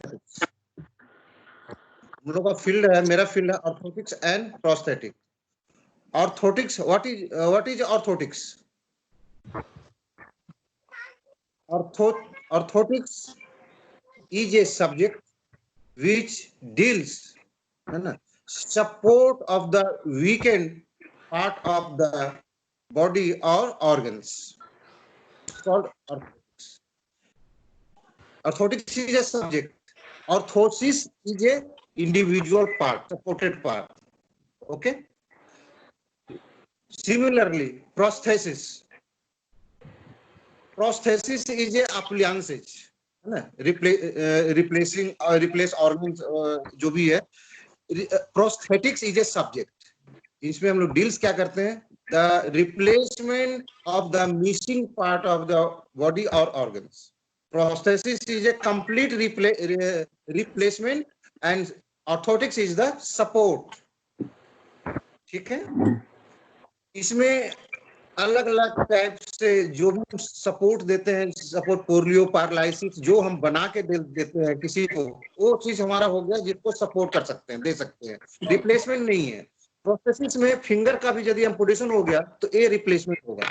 Prosthetics. हम लोग का फील्ड है, मेरा फील्ड है orthotics and prosthetic. Orthotics, what is orthotics? Orthotics is a subject which deals, है ना, support of the weakened part of the body or organs. It's called orthotics. Orthotics is a subject. Orthosis is a individual part, supported part. Okay. Similarly, prosthesis. Prosthesis is a appliances, है ना, replace organs जो भी है। Prosthetics is a subject, इसमें हम लोग deals क्या करते हैं, the replacement of the missing part of the body और organs. Prosthesis is a complete replacement and orthotics is the support. ठीक है, इसमें अलग अलग टाइप से जो भी सपोर्ट देते हैं, सपोर्ट पोलियो पैरालिसिस जो हम बना के देते हैं किसी को, वो चीज हमारा हो गया जिसको सपोर्ट कर सकते हैं, दे सकते हैं, रिप्लेसमेंट नहीं है। प्रोस्थेसिस में फिंगर का भी यदि एम्पुटेशन हो गया तो ये रिप्लेसमेंट होगा,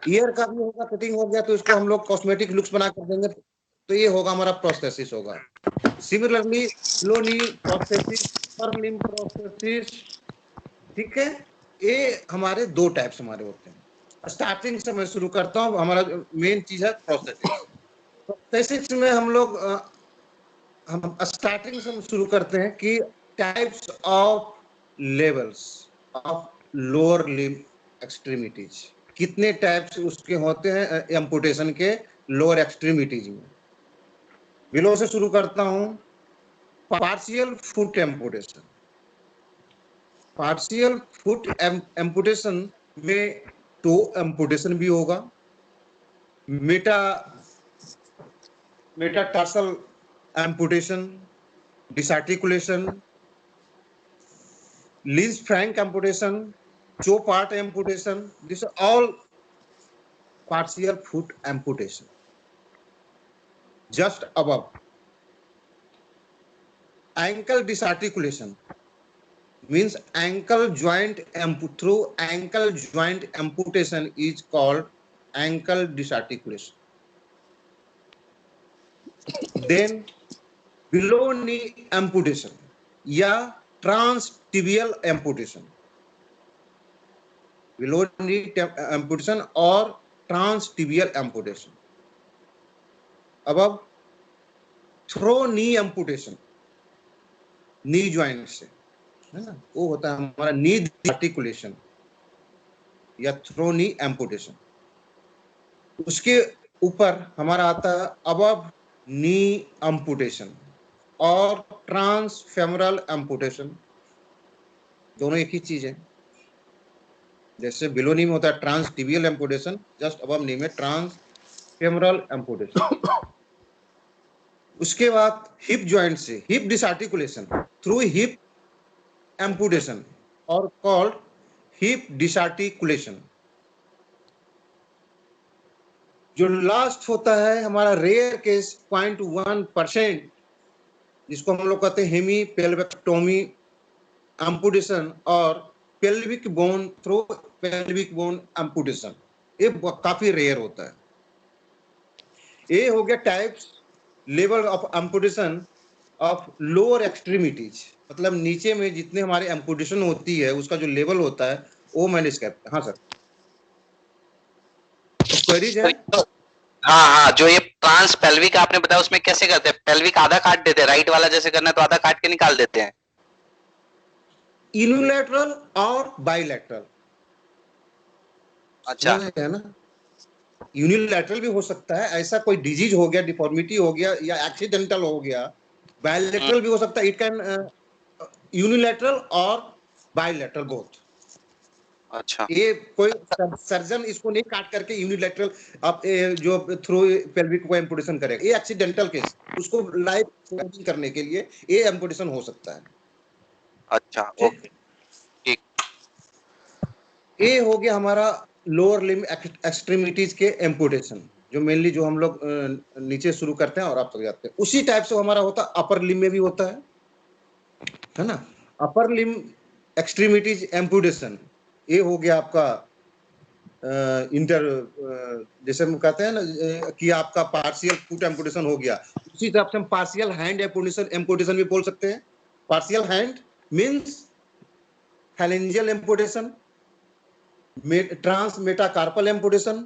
ईयर का भी होगा, कटिंग हो गया तो इसको हम लोग कॉस्मेटिक लुक्स बना कर देंगे, तो ये होगा हमारा प्रोस्थेसिस होगा। सिमिलरली लो नी प्रोस्थेसिस, पर लिम्ब प्रोस्थेसिस, ठीक है, ये हमारे दो टाइप्स हमारे होते हैं। स्टार्टिंग से मैं शुरू करता हूँ, हमारा मेन चीज है प्रोस्थेटिक्स। प्रोस्थेटिक्स में हम लोग हम स्टार्टिंग से शुरू करते हैं कि types of levels of lower limb extremities, कितने टाइप्स उसके होते हैं एम्पुटेशन के लोअर एक्सट्रीमिटीज में। बिलो से शुरू करता हूँ, partial foot amputation. Partial foot amputation में टो एम्पुटेशन भी होगा, metatarsal amputation, disarticulation, Lisfranc amputation, Chopart amputation. These are all partial foot amputation. Just above, ankle disarticulation means ankle joint through ankle joint amputation is called ankle disarticulation. Then below knee amputation या transtibial amputation, below knee amputation और transtibial amputation. above throw knee amputation, knee joint से, है ना, वो होता है हमारा knee articulation या throw knee amputation. उसके ऊपर हमारा आता है above knee amputation और ट्रांसफेमरल एम्पुटेशन, दोनों एक ही चीज है। जैसे बिलो नी में होता है ट्रांसटिबियल एम्पुटेशन, जस्ट अबव नी में ट्रांसफेमरल एम्पुटेशन। उसके बाद हिप जॉइंट से हिप डिसआर्टिकुलेशन थ्रू हिप एम्पुटेशन और कॉल्ड हिप डिसआर्टिकुलेशन। जो लास्ट होता है हमारा रेयर केस 0.1%, जिसको हम लोग कहते हैं हेमी पेल्विक्टोमी एम्पुटेशन और pelvic bone through pelvic bone amputation, ये काफी रेयर होता है। ये हो गया types level of amputation of lower extremities, मतलब नीचे में जितने हमारे एम्पुटेशन होती है उसका जो लेवल होता है वो मैंने इसका। हाँ सर, क्वेरीज है? हाँ, जो ये ट्रांस पेल्विक आपने बताया उसमें कैसे करते हैं? पेल्विक आधा काट देते हैं, राइट वाला जैसे करना है तो आधा काट के निकाल देते हैं। यूनिलैटरल और बाइलैटरल। अच्छा है ना, यूनिलैटरल भी हो सकता है, ऐसा कोई डिजीज हो गया, डिफॉर्मिटी हो गया या एक्सीडेंटल हो गया। बाइलैटरल भी हो सकता है, इट कैन यूनिलैटरल और बाइलैटरल बोथ। अच्छा, ये कोई सर्जन इसको नहीं काट करके यूनिलैटरल आप जो थ्रू पेल्विक को एम्पुटेशन करेगा, ये एक्सीडेंटल केस, उसको लाइफ सेविंग करने के लिए ये एम्पुटेशन हो सकता है। अच्छा, ओके, ठीक। ये हो गया हमारा लोअर लिम्ब एक्सट्रीमिटीज के एम्पुटेशन जो मेनली जो हम लोग नीचे शुरू करते हैं और आप तक जाते हैं, उसी टाइप से हमारा होता है अपर लिम्ब में भी होता है ना। अपर लिम्ब एक्सट्रीमिटीज एम्पुटेशन, ये हो गया आपका इंटर, जैसे हम कहते हैं ना कि आपका पार्शियल फुट एम्पुटेशन हो गया, उसी तरह से हम पार्शियल हैंड एम्पुटेशन भी बोल सकते हैं। Partial hand means phalangeal amputation, trans metacarpal amputation,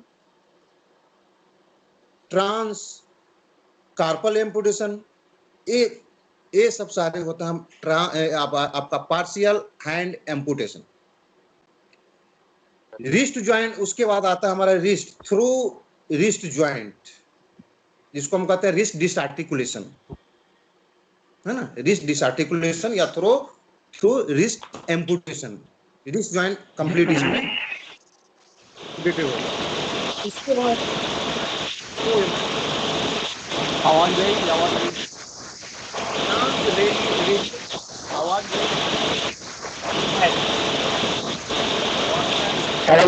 trans carpal amputation, ये सब सारे होता है हम आपका partial hand amputation. Wrist joint, उसके बाद आता है हमारा रिस्ट थ्रू रिस्ट ज्वाइंट, जिसको हम कहते हैं रिस्ट डिसआर्टिकुलेशन, है ना। रिस्ट डिसआर्टिकुलेशन या through wrist amputation, wrist joint complete इसमें इसके बाद आवाज गई, आवाज गई, आवाज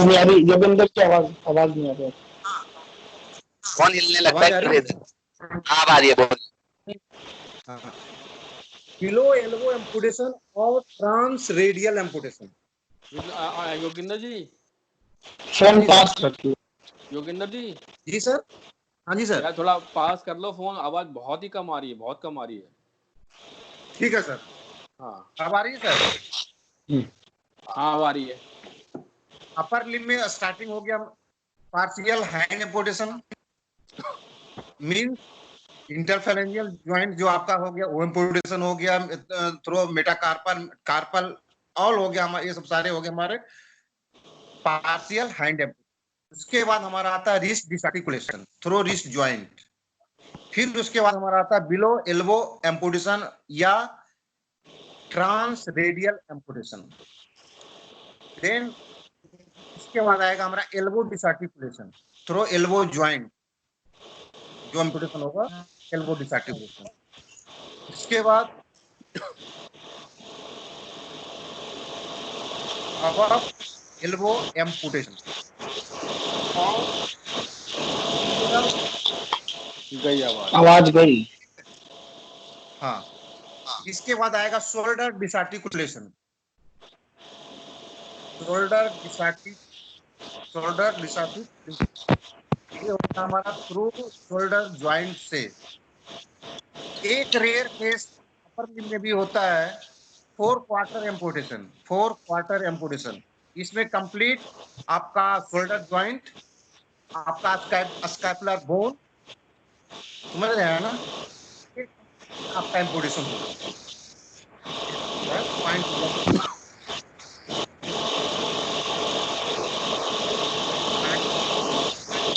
नहीं आ रही। जोगिंदर की आवाज नहीं आ रही। कौन हिलने लगता है? हाँ आ रही है, बोल। बिलो एल्बो एम्पुटेशन और ट्रांस रेडियल एम्पुटेशन। योगिंदर जी फोन पास रखिए। योगिंदर जी सर। हाँ जी सर। यार थोड़ा पास कर लो फोन, आवाज बहुत ही कम आ रही है, बहुत कम आ रही है। ठीक है सर। हाँ अब आ रही है सर? हाँ अब आ रही है। अपर लिम्ब में स्टार्टिंग हो गया partial hand amputation, mean interphalangeal joint जो आपका हो गया वो एम्पुटेशन हो गया, थ्रू मेटाकार्पल ऑल हो गया हमारे, ये सब सारे हो गए हमारे पार्शियल हैंड एम्पुटेशन। उसके बाद हमारा आता है रिस्ट डिसआर्टिकुलेशन थ्रू रिस्ट ज्वाइंट। फिर उसके बाद हमारा आता है बिलो एल्बो एम्पुटेशन या ट्रांस रेडियल एम्पुटेशन। देन इसके बाद आएगा हमारा एल्बो डिसआर्टिकुलेशन थ्रू एल्बो ज्वाइंट, जो एम्पुटेशन होगा एल्बो डिसआर्टिकुलेशन। इसके बाद अब एल्बो एम्पुटेशन गई आवाज गई। हाँ, इसके बाद आएगा शोल्डर डिसआर्टिकुलेशन। शोल्डर डिसआर्टिकुलेशन ये होता है हमारा थ्रू शोल्डर ज्वाइंट से। एक रेयर केस अपर लिम्ब में भी होता है 4 क्वार्टर एम्पुटेशन। इसमें कंप्लीट आपका शोल्डर ज्वाइंट, आपका स्कैपुलर बोन, समझ रहे हैं ना, आपका एम्पुटेशन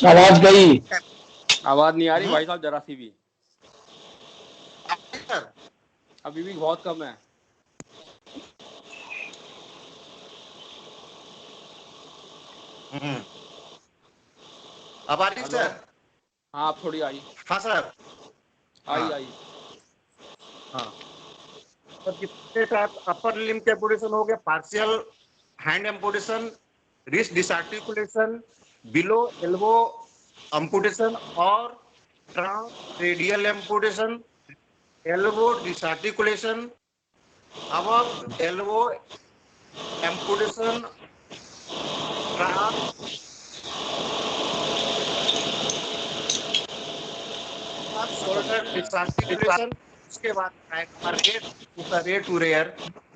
आवाज गई, आवाज नहीं आ रही भाई साहब जरा सी भी, अभी भी बहुत कम है। अब आ रही सर? हाँ आप थोड़ी आई। हाँ सर आई। हाँ, तो कितने टाइप अपर लिम्ब के एम्पुटेशन हो गया? Partial hand amputation, wrist disarticulation, below elbow amputation और trans radial amputation, elbow disarticulation, above elbow amputation, shoulder disarticulation. उसके बाद rare to rare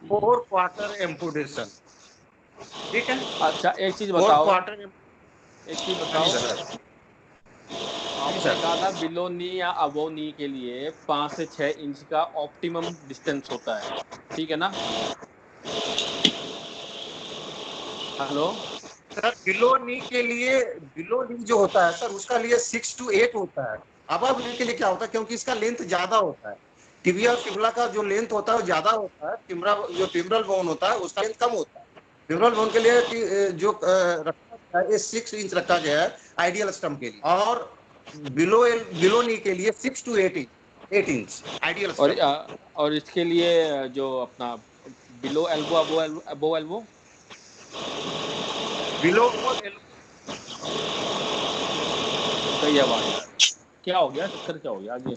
4 quarter amputation. ठीक है। अच्छा एक चीज बताओ, क्वार्टर आपने कहा था बिलो नी या अबो नी के लिए 5 से 6 इंच का ऑप्टिमम डिस्टेंस होता है, ठीक है ना? हेलो सर, बिलो नी के लिए, बिलो नी जो होता है सर उसका लिए 6 to 8 होता है। अबव नी के लिए क्या होता है, क्योंकि इसका लेंथ ज्यादा होता है। टिबिया और फिबुला का जो लेंथ होता है वो ज्यादा होता है, टिम्बरल बोन होता है उसका लेंथ कम होता है। टिम्बरल बोन के लिए जो रखा है 6 इंच रखा गया है आइडियल स्टम्प के लिए, और बिलो नी के लिए 6 to 8 इंच आइडियल स्टम्प। और इसके लिए जो अपना बिलो एल्बो अबो एल्बो बिलो सही है बात यार। क्या हो गया, चक्कर क्या हो गया आगे?